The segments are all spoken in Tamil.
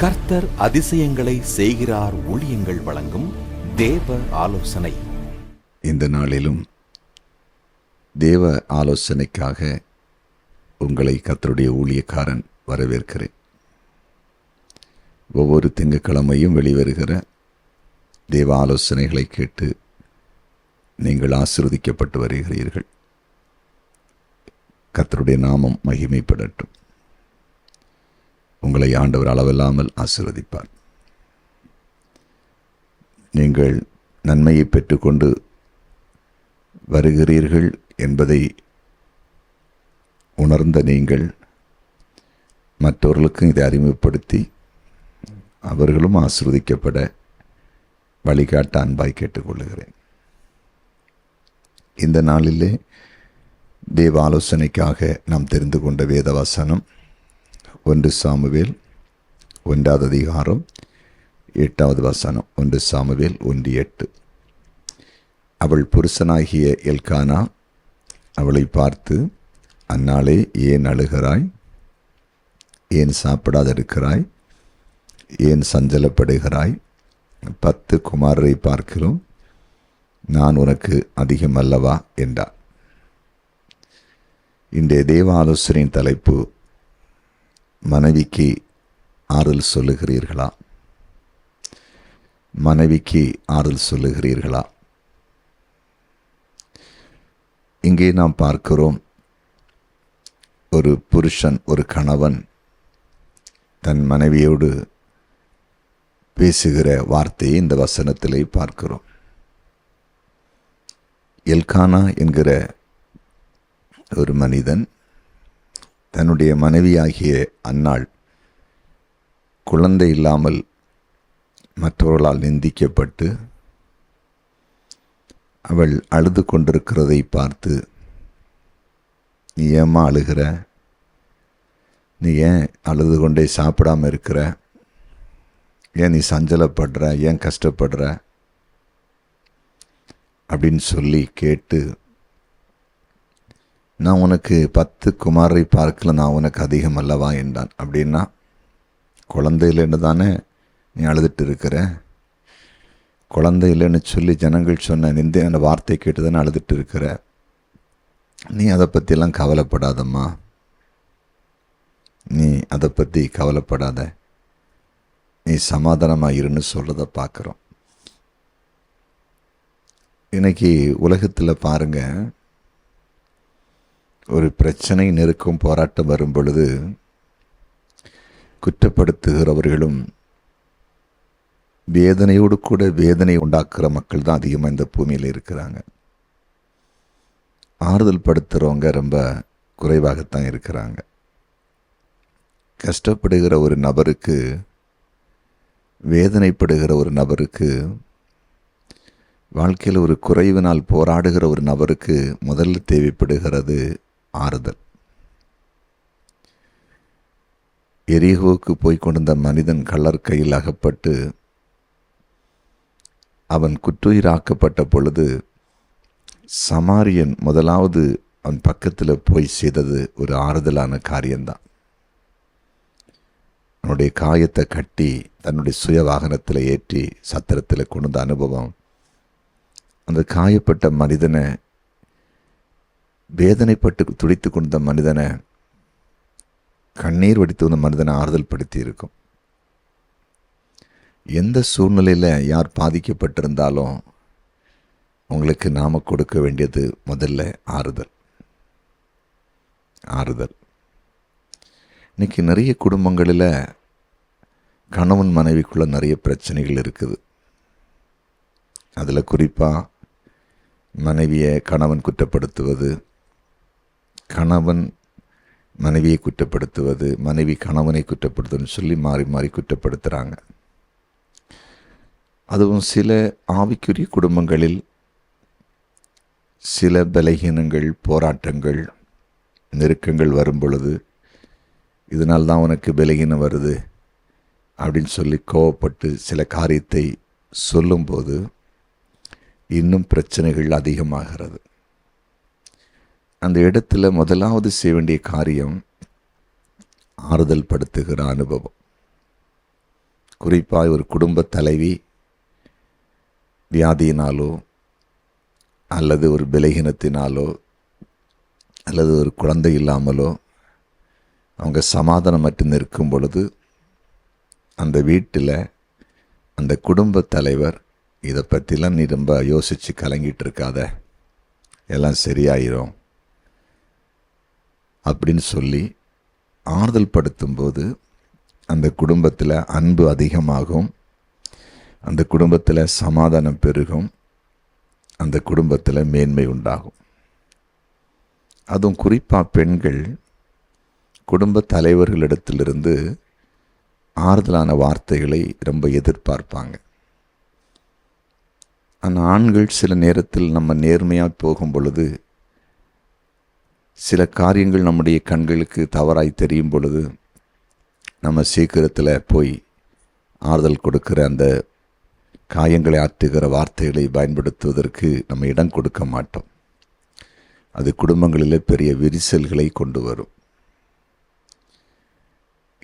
கர்த்தர் அதிசயங்களை செய்கிறார் ஊழியங்கள் வழங்கும் தேவ ஆலோசனை. இந்த நாளிலும் தேவ ஆலோசனைக்காக உங்களை கர்த்தருடைய ஊழியக்காரன் வரவேற்கிறேன். ஒவ்வொரு திங்கட்கிழமையும் வெளிவருகிற தேவ ஆலோசனைகளை கேட்டு நீங்கள் ஆசீர்வதிக்கப்பட்டு வருகிறீர்கள். கர்த்தருடைய நாமம் மகிமைப்படட்டும். உங்களை ஆண்டவர் அளவில்லாமல் ஆசீர்வதிப்பார். நீங்கள் நன்மையை பெற்றுக்கொண்டு வருகிறீர்கள் என்பதை உணர்ந்த நீங்கள் மற்றவர்களுக்கும் இதை அறிமுகப்படுத்தி அவர்களும் ஆசீர்வதிக்கப்பட வழிகாட்ட அன்பாய் கேட்டுக்கொள்ளுகிறேன். இந்த நாளிலே தேவ ஆலோசனைக்காக நாம் தெரிந்து கொண்ட வேத வசனம் 1 சாமுவேல் 1 அதிகாரம் 8 வசனம். 1 சாமுவேல் 1:8. அவள் புருஷனாகிய எல்கானா அவளை பார்த்து, அந்நாளே ஏன் அழுகிறாய்? ஏன் சாப்பிடாதிருக்கிறாய்? ஏன் சஞ்சலப்படுகிறாய்? 10 குமாரரை பார்க்கிறோம், நான் உனக்கு அதிகம் அல்லவா என்றார். இன்றைய தேவ ஆலோசனையின் தலைப்பு, மனைவிக்கு ஆறுதல் சொல்லுகிறீர்களா? மனைவிக்கு ஆறுதல் சொல்லுகிறீர்களா? இங்கே நாம் பார்க்கிறோம், ஒரு புருஷன், ஒரு கணவன் தன் மனைவியோடு பேசுகிற வார்த்தையை இந்த வசனத்திலே பார்க்கிறோம். எல்கானா என்கிற ஒரு மனிதன் தன்னுடைய மனைவியாகிய அன்னாள் குழந்தை இல்லாமல் மற்றவர்களால் நிந்திக்கப்பட்டு அவள் அழுது கொண்டிருக்கிறதை பார்த்து, நீ ஏம்மா அழுகிற? நீ ஏன் அழுது கொண்டே சாப்பிடாமல் இருக்கிற? ஏன் நீ சஞ்சலப்படுற? ஏன் கஷ்டப்படுற? அப்படின்னு சொல்லி கேட்டு, நான் உனக்கு 10 குமாரை பார்க்கல, நான் உனக்கு அதிகம் அல்லவா என்றான். அப்படின்னா குழந்தை இல்லைன்னு தானே நீ அழுதுட்டு இருக்கிற? குழந்தை இல்லைன்னு சொல்லி ஜனங்கள் சொன்ன அந்த வார்த்தை கேட்டு தானே அழுதுட்டு இருக்கிற? நீ அதை பற்றியெல்லாம் கவலைப்படாதம்மா, நீ அதை பற்றி கவலைப்படாத, நீ சமாதானமாக இருன்னு சொல்கிறத பார்க்குறோம். இன்னைக்கு உலகத்தில் பாருங்கள், ஒரு பிரச்சனை, நெருக்கம், போராட்டம் வரும் பொழுது குற்றப்படுத்துகிறவர்களும் வேதனையோடு கூட வேதனை உண்டாக்குற மக்கள் தான் அதிகமாக இந்த பூமியில் இருக்கிறாங்க. ஆறுதல் படுத்துகிறவங்க ரொம்ப குறைவாகத்தான் இருக்கிறாங்க. கஷ்டப்படுகிற ஒரு நபருக்கு, வேதனைப்படுகிற ஒரு நபருக்கு, வாழ்க்கையில் ஒரு குறைவினால் போராடுகிற ஒரு நபருக்கு முதல்ல தேவைப்படுகிறது ஆறுதல். எரிகோவுக்கு போய் கொண்டிருந்த மனிதன் கள்ளர் கையில் அகப்பட்டு அவன் குற்றுயிராக்கப்பட்ட பொழுது சமாரியன் முதலாவது அவன் பக்கத்தில் போய் செய்தது ஒரு ஆறுதலான காரியம்தான். அவனுடைய காயத்தை கட்டி தன்னுடைய சுய வாகனத்தில் ஏற்றி சத்திரத்தில் கொண்ட அனுபவம், அந்த காயப்பட்ட மனிதனை, வேதனைப்பட்டு துடித்து கொண்ட மனிதனை, கண்ணீர் வடித்து வந்த மனிதனை ஆறுதல் படுத்தி இருக்கும். எந்த சூழ்நிலையில் யார் பாதிக்கப்பட்டிருந்தாலும் உங்களுக்கு நாம் கொடுக்க வேண்டியது முதல்ல ஆறுதல். ஆறுதல். இன்னைக்கு நிறைய குடும்பங்களில் கணவன் மனைவிக்குள்ள நிறைய பிரச்சனைகள் இருக்குது. அதில் குறிப்பாக மனைவியை கணவன் குற்றப்படுத்துவது, கணவன் மனைவியை குற்றப்படுத்துவது, மனைவி கணவனை குற்றப்படுத்துவதுன்னு சொல்லி மாறி மாறி குற்றப்படுத்துகிறாங்க. அதுவும் சில ஆவிக்குரிய குடும்பங்களில் சில பலகீனங்கள், போராட்டங்கள், நெருக்கங்கள் வரும் பொழுது, இதனால் தான் உனக்கு பலகீனம் வருது அப்படின்னு சொல்லி கோவப்பட்டு சில காரியத்தை சொல்லும்போது இன்னும் பிரச்சனைகள் அதிகமாகிறது. அந்த இடத்துல முதலாவது செய்ய வேண்டிய காரியம் ஆறுதல் படுத்துகிற அனுபவம். குறிப்பாக ஒரு குடும்ப தலைவி வியாதியினாலோ அல்லது ஒரு பலகீனத்தினாலோ அல்லது ஒரு குழந்தை இல்லாமலோ அவங்க சமாதானமற்று நிற்கும் பொழுது அந்த வீட்டில் அந்த குடும்ப தலைவர் இதை பற்றிலாம் நீ ரொம்ப யோசித்து கலங்கிட்டு இருக்காத, எல்லாம் சரியாயிரும் அப்படின்னு சொல்லி ஆறுதல் படுத்தும்போது அந்த குடும்பத்தில் அன்பு அதிகமாகும், அந்த குடும்பத்தில் சமாதானம் பெருகும், அந்த குடும்பத்தில் மேன்மை உண்டாகும். அதுவும் குறிப்பாக பெண்கள் குடும்ப தலைவர்களிடத்திலிருந்து ஆறுதலான வார்த்தைகளை ரொம்ப எதிர்பார்ப்பாங்க. ஆனால் ஆண்கள் சில நேரத்தில் நம்ம நேர்மையாக போகும் பொழுது, சில காரியங்கள் நம்முடைய கண்களுக்கு தவறாய் தெரியும் பொழுது நம்ம சீக்கிரத்தில் போய் ஆறுதல் கொடுக்கிற அந்த காயங்களை ஆற்றுகிற வார்த்தைகளை பயன்படுத்துவதற்கு நம்ம இடம் கொடுக்க மாட்டோம். அது குடும்பங்களில் பெரிய விரிசல்களை கொண்டு வரும்.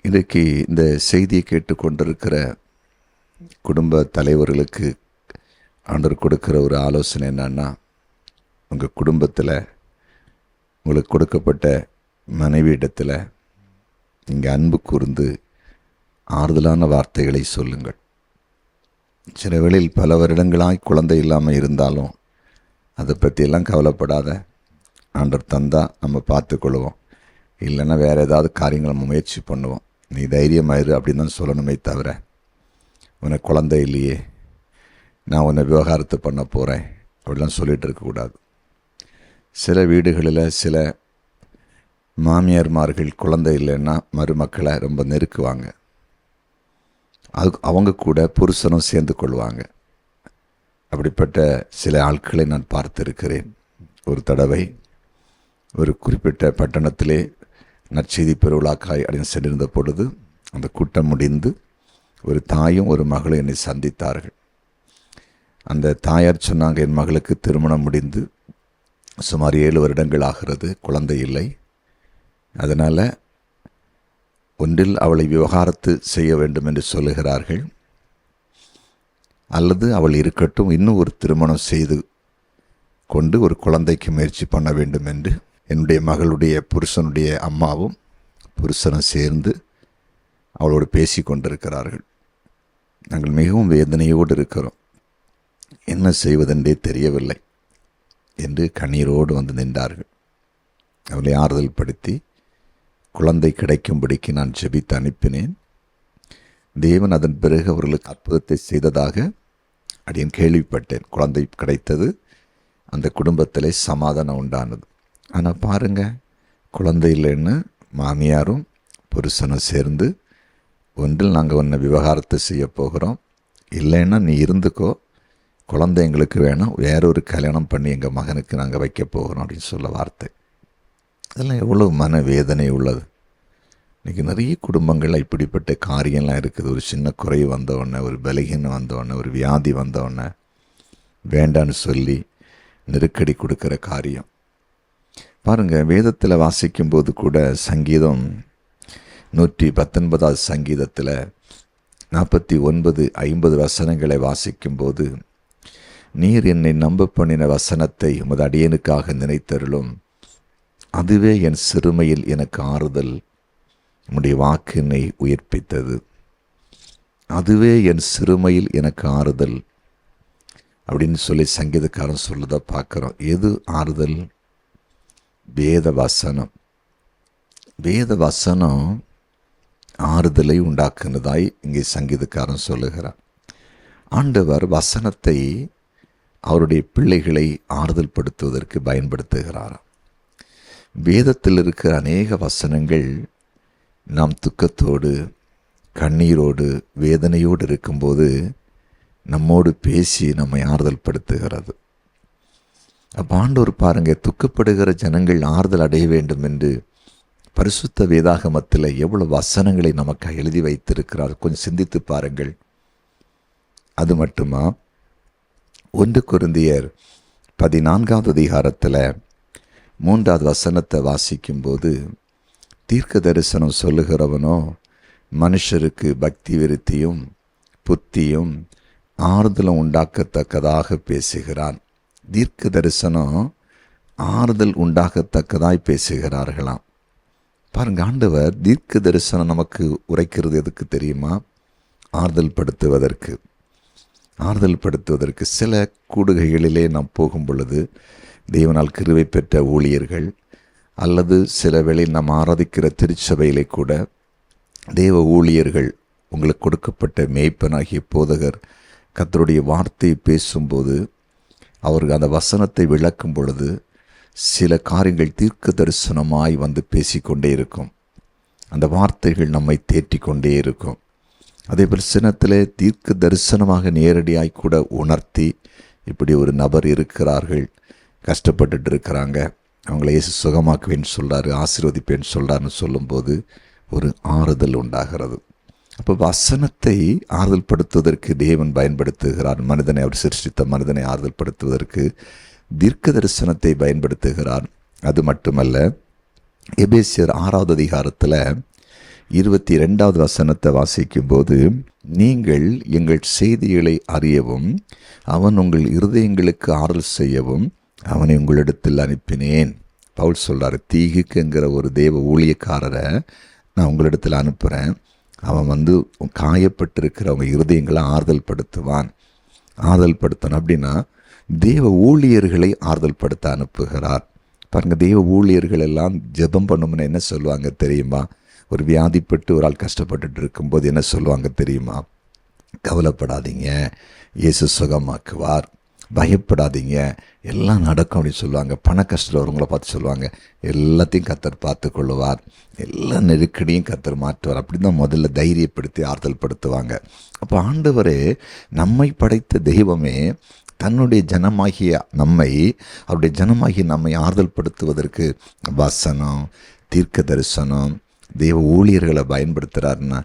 இன்றைக்கு இந்த செய்தியை கேட்டுக்கொண்டிருக்கிற குடும்ப தலைவர்களுக்கு ஆண்டவர் கொடுக்கிற ஒரு ஆலோசனை என்னன்னா, உங்கள் குடும்பத்தில் உங்களுக்கு கொடுக்கப்பட்ட மனைவியிடத்தில் நீங்கள் அன்பு கூர்ந்து ஆறுதலான வார்த்தைகளை சொல்லுங்கள். சில வேளையில் பல வருடங்களாய் குழந்தை இல்லாமல் இருந்தாலும் அதை பற்றியெல்லாம் கவலைப்படாத, ஆண்டவர் தந்தால் நம்ம பார்த்துக்கொள்வோம், இல்லைன்னா வேறு ஏதாவது காரியங்கள் நம்ம முயற்சி பண்ணுவோம், நீ தைரியமாயிரு அப்படின்னு தான் சொல்லணுமே தவிர, உனக்கு குழந்தை இல்லையே நான் உன்னை விவகாரத்து பண்ண போகிறேன் அப்படிலாம் சொல்லிகிட்டு இருக்கக்கூடாது. சில வீடுகளில் சில மாமியார்மார்கள் குழந்தை இல்லைன்னா மருமக்களை ரொம்ப நெருக்குவாங்க. அவங்க கூட புருஷனும் சேர்ந்து கொள்வாங்க. அப்படிப்பட்ட சில ஆட்களை நான் பார்த்திருக்கிறேன். ஒரு தடவை ஒரு குறிப்பிட்ட பட்டணத்திலே நற்செய்தி பெருவிழாக்காய் அப்படின்னு சென்றிருந்த பொழுது அந்த கூட்டம் முடிந்து ஒரு தாயும் ஒரு மகளும் என்னை சந்தித்தார்கள். அந்த தாயார் சொன்னாங்க, என் மகளுக்கு திருமணம் முடிந்து சுமார் 7 வருடங்கள் ஆகிறது, குழந்தை இல்லை. அதனால் ஒன்றில் அவளை விவகாரத்து செய்ய வேண்டும் என்று சொல்லுகிறார்கள், அல்லது அவள் இருக்கட்டும், இன்னும் ஒரு திருமணம் செய்து கொண்டு ஒரு குழந்தைக்கு முயற்சி பண்ண வேண்டும் என்று என்னுடைய மகளுடைய புருஷனுடைய அம்மாவும் புருஷனும் சேர்ந்து அவளோடு பேசி கொண்டிருக்கிறார்கள். நாங்கள் மிகவும் வேதனையோடு இருக்கிறோம், என்ன செய்வதென்றே தெரியவில்லை என்று கண்ணீரோடு வந்து நின்றார்கள். அவளை ஆறுதல் படுத்தி குழந்தை கிடைக்கும்படிக்கு நான் ஜெபித்து அனுப்பினேன். தேவன் அதன் பிறகு அவர்களுக்கு அற்புதத்தை செய்ததாக அப்படின்னு கேள்விப்பட்டேன். குழந்தை கிடைத்தது, அந்த குடும்பத்திலே சமாதானம் உண்டானது. ஆனால் பாருங்கள், குழந்தை இல்லைன்னு மாமியாரும் புருஷனும் சேர்ந்து, ஒன்றில் நாங்கள் உன்னை விவகாரத்தை செய்ய போகிறோம், இல்லைன்னா நீ இருந்துக்கோ, குழந்தை எங்களுக்கு வேணும், வேறொரு கல்யாணம் பண்ணி எங்கள் மகனுக்கு நாங்கள் வைக்க போகிறோம் அப்படின்னு சொல்ல வார்த்தை. அதெல்லாம் எவ்வளோ மனவேதனை உள்ளது. இன்றைக்கி நிறைய குடும்பங்களில் இப்படிப்பட்ட காரியம்லாம் இருக்குது. ஒரு சின்ன குறை வந்தவுடனே, ஒரு பலகீனம் வந்தவுடனே, ஒரு வியாதி வந்தவுடனே வேண்டான்னு சொல்லி நெருக்கடி கொடுக்குற காரியம். பாருங்கள், வேதத்தில் வாசிக்கும்போது கூட சங்கீதம் 119 சங்கீதத்தில் 49-50 வசனங்களை வாசிக்கும்போது, நீர் என்னை நம்ப பண்ணின வசனத்தை உமது அடியனுக்காக நினைத்தருளும், அதுவே என் சிறுமையில் எனக்கு ஆறுதல், உம்முடைய வாக்கு என்னை உயிர்ப்பித்தது, அதுவே என் சிறுமையில் எனக்கு ஆறுதல் அப்படின்னு சொல்லி சங்கீதக்காரன் சொல்லுறத பார்க்குறோம். எது ஆறுதல்? வேத வசனம். வேத வசனம் ஆறுதலை உண்டாக்குனதாய் இங்கே சங்கீதக்காரன் சொல்லுகிறார். ஆண்டவர் வசனத்தை அவருடைய பிள்ளைகளை ஆறுதல் படுத்துவதற்கு பயன்படுத்துகிறாராம். வேதத்தில் இருக்கிற அநேக வசனங்கள் நாம் துக்கத்தோடு கண்ணீரோடு வேதனையோடு இருக்கும்போது நம்மோடு பேசி நம்மை ஆறுதல் படுத்துகிறது. அப்போ ஆண்டவர் பாருங்க, துக்கப்படுகிற ஜனங்கள் ஆறுதல் அடைய வேண்டும் என்று பரிசுத்த வேதாகமத்தில் எவ்வளவு வசனங்களை நமக்கு எழுதி வைத்திருக்கிறார். கொஞ்சம் சிந்தித்து பாருங்கள். அது மட்டுமா, 1 கொரிந்தியர் 14வது அதிகாரத்தில் 3வது வசனத்தை வாசிக்கும்போது, தீர்க்க தரிசனம் சொல்லுகிறவனோ மனுஷருக்கு பக்தி விருத்தியும் புத்தியும் ஆறுதலும் உண்டாக்கத்தக்கதாக பேசுகிறான். தீர்க்க தரிசனம் ஆறுதல் உண்டாகத்தக்கதாய் பேசுகிறார்களாம். பாருங்க, ஆண்டவர் தீர்க்க தரிசனம் நமக்கு உரைக்கிறது எதுக்கு தெரியுமா? ஆறுதல் படுத்துவதற்கு. சில கூடுகைகளிலே நாம் போகும் பொழுது தேவனால் கிருபை பெற்ற ஊழியர்கள் அல்லது சில வேளை நாம் ஆராதிக்கிற திருச்சபையிலே கூட தேவ ஊழியர்கள், உங்களுக்கு கொடுக்கப்பட்ட மேய்ப்பனாகிய போதகர் கர்த்தருடைய வார்த்தையை பேசும்போது அவர்கள் அந்த வசனத்தை விளக்கும் பொழுது சில காரியங்கள் தீர்க்க தரிசனமாய் வந்து பேசிக்கொண்டே இருக்கும். அந்த வார்த்தைகள் நம்மை தேற்றி கொண்டே இருக்கும். அதே பிரச்சனத்தில் தீர்க்க தரிசனமாக நேரடியாய் கூட உணர்த்தி, இப்படி ஒரு நபர் இருக்கிறார்கள், கஷ்டப்பட்டுட்டு இருக்கிறாங்க, அவங்கள இயேசு சுகமாக்குவேன்னு சொல்கிறாரு, ஆசீர்வதிப்பேன்னு சொல்கிறாருன்னு சொல்லும்போது ஒரு ஆறுதல் உண்டாகிறது. அப்போ வசனத்தை ஆறுதல் படுத்துவதற்கு தேவன் பயன்படுத்துகிறார். மனிதனை, அவர் சிருஷ்டித்த மனிதனை ஆறுதல் படுத்துவதற்கு தீர்க்க தரிசனத்தை பயன்படுத்துகிறார். அது மட்டுமல்ல, எபேசியர் 6வது அதிகாரத்தில் 22வது வசனத்தை வாசிக்கும் போது, நீங்கள் எங்கள் செய்திகளை அறியவும் அவன் உங்கள் இருதயங்களுக்கு ஆறுதல் செய்யவும் அவனை உங்களிடத்தில் அனுப்பினேன். பவுல் சொல்கிறார், தீகுக்குங்கிற ஒரு தேவ ஊழியக்காரரை நான் உங்களிடத்தில் அனுப்புகிறேன். அவன் வந்து காயப்பட்டிருக்கிறவங்க இருதயங்களை ஆறுதல் படுத்துவான். ஆறுதல் படுத்தணும் அப்படின்னா தேவ ஊழியர்களை ஆறுதல் படுத்த அனுப்புகிறார். பாருங்கள், தேவ ஊழியர்கள் எல்லாம் ஜெபம் பண்ணும்னு என்ன சொல்லுவாங்க தெரியுமா? ஒரு வியாதிப்பட்டு ஒரு ஆள் கஷ்டப்பட்டுட்டு இருக்கும்போது என்ன சொல்லுவாங்க தெரியுமா? கவலைப்படாதீங்க, இயேசு சுகமாக்குவார். பயப்படாதீங்க, எல்லாம் நடக்கும் அப்படின்னு சொல்லுவாங்க. பண கஷ்டம் வரவங்களை பார்த்து சொல்லுவாங்க, எல்லாத்தையும் கர்த்தர் பார்த்து கொள்ளுவார், எல்லா நெருக்கடியும் கர்த்தர் மாற்றுவார். அப்படி தான் முதல்ல தைரியப்படுத்தி ஆறுதல் படுத்துவாங்க. அப்போ ஆண்டவரே, நம்மை படைத்த தெய்வமே தன்னுடைய ஜனமாகிய நம்மை, அவருடைய ஜனமாகிய நம்மை ஆறுதல் படுத்துவதற்கு வசனம், தீர்க்க தரிசனம், தேவ ஊழியர்களை பயன்படுத்துகிறாருன்னா,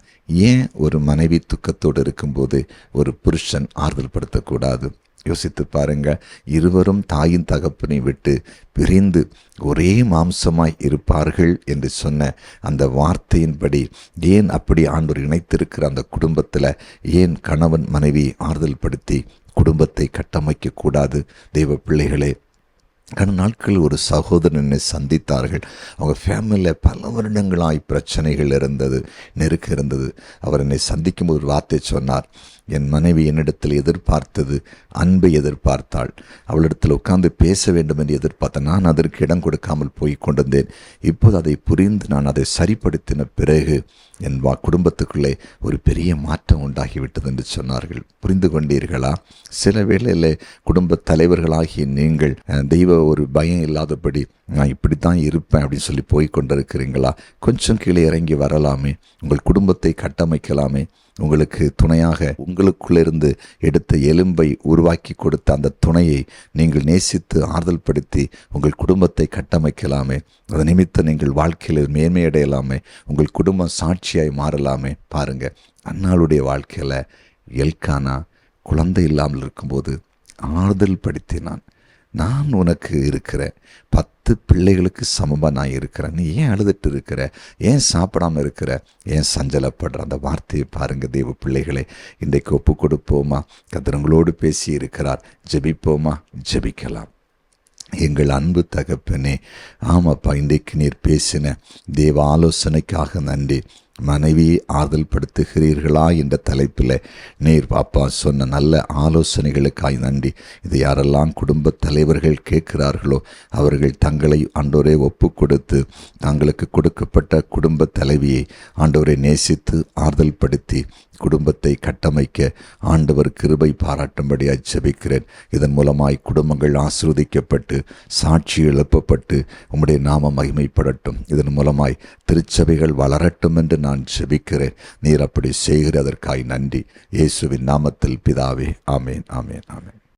ஏன் ஒரு மனைவி துக்கத்தோடு இருக்கும்போது ஒரு புருஷன் ஆறுதல் படுத்தக்கூடாது? யோசித்து பாருங்க. இருவரும் தாயின் தகப்பனை விட்டு பிரிந்து ஒரே மாம்சமாய் இருப்பார்கள் என்று சொன்ன அந்த வார்த்தையின்படி ஏன் அப்படி ஆண்டவர் இணைத்திருக்கிற அந்த குடும்பத்தில் ஏன் கணவன் மனைவி ஆறுதல் படுத்தி குடும்பத்தை கட்டமைக்க கூடாது? தெய்வ பிள்ளைகளே, கடந்த நாட்கள் ஒரு சகோதரன் என்னை சந்தித்தார்கள். அவங்க ஃபேமிலியில் பல வருடங்களாய் பிரச்சனைகள் இருந்தது, நெருக்கம் இருந்தது. அவர் என்னை சந்திக்கும் போது ஒரு வார்த்தை சொன்னார். என் மனைவி என்னிடத்தில் எதிர்பார்த்தது அன்பை எதிர்பார்த்தாள். அவளிடத்தில் உட்கார்ந்து பேச வேண்டும் என்று எதிர்பார்த்தேன். நான் அதற்கு இடம் கொடுக்காமல் போய் கொண்டிருந்தேன். இப்போது அதை புரிந்து நான் அதை சரிப்படுத்தின பிறகு என் குடும்பத்துக்குள்ளே ஒரு பெரிய மாற்றம் உண்டாகிவிட்டது என்று சொன்னார்கள். புரிந்து கொண்டீர்களா? சில வேளையில் குடும்ப தலைவர்களாகிய நீங்கள் தெய்வ ஒரு பயம் இல்லாதபடி நான் இப்படித்தான் இருப்பேன் அப்படின்னு சொல்லி போய் கொண்டிருக்கிறீங்களா? கொஞ்சம் கீழே இறங்கி வரலாமே, உங்கள் குடும்பத்தை கட்டமைக்கலாமே. உங்களுக்கு துணையாக உங்களுக்குள்ளிருந்து எடுத்த எலும்பை உருவாக்கி கொடுத்த அந்த துணையை நீங்கள் நேசித்து ஆறுதல் படுத்தி உங்கள் குடும்பத்தை கட்டமைக்கலாமே. அது நிமித்தம் நீங்கள் வாழ்க்கையில் மேன்மையடையலாமே, உங்கள் குடும்பம் சாட்சியாய் மாறலாமே. பாருங்க, அன்னாளுடைய வாழ்க்கையில் எல்கானா குழந்தை இல்லாமல் இருக்கும்போது ஆறுதல் படுத்தினான். நான் உனக்கு இருக்கிறேன், 10 பிள்ளைகளுக்கு சமமாக நான் இருக்கிறேன், நீ ஏன் அழுதுட்டு இருக்கிற, ஏன் சாப்பிடாமல் இருக்கிற, ஏன் சஞ்சலப்படுற? அந்த வார்த்தையை பாருங்கள் தேவ பிள்ளைகளை. இன்றைக்கு ஒப்பு கொடுப்போமா? கர்த்தர் உங்களோடு பேசி இருக்கிறார். ஜெபிப்போமா? ஜெபிக்கலாம். எங்கள் அன்பு தகப்பனே, ஆமாப்பா, இன்றைக்கு நீர் பேசின தேவ ஆலோசனைக்காக நன்றி. மனைவியை ஆறுதல் படுத்துகிறீர்களா என்ற தலைப்பில் நீர் பாப்பா சொன்ன நல்ல ஆலோசனைகளுக்காய் நன்றி. இது யாரெல்லாம் குடும்ப தலைவர்கள் கேட்கிறார்களோ அவர்கள் தங்களை ஆண்டவரே ஒப்பு கொடுத்து தங்களுக்கு கொடுக்கப்பட்ட குடும்ப தலைவியை ஆண்டவரை நேசித்து ஆறுதல் படுத்தி குடும்பத்தை கட்டமைக்க ஆண்டவர் கிருபை பாராட்டும்படியாய் ஜெபிக்கிறேன். இதன் மூலமாய் குடும்பங்கள் ஆசீர்வதிக்கப்பட்டு சாட்சி எழுப்பப்பட்டு உம்முடைய நாமம் மகிமைப்படட்டும். இதன் மூலமாய் திருச்சபைகள் வளரட்டும் என்று நான் ஜெபிக்கிறேன். நீர் அப்படி செய்கிறதற்காய் நன்றி. இயேசுவின் நாமத்தில் பிதாவே, ஆமேன், ஆமேன், ஆமேன்.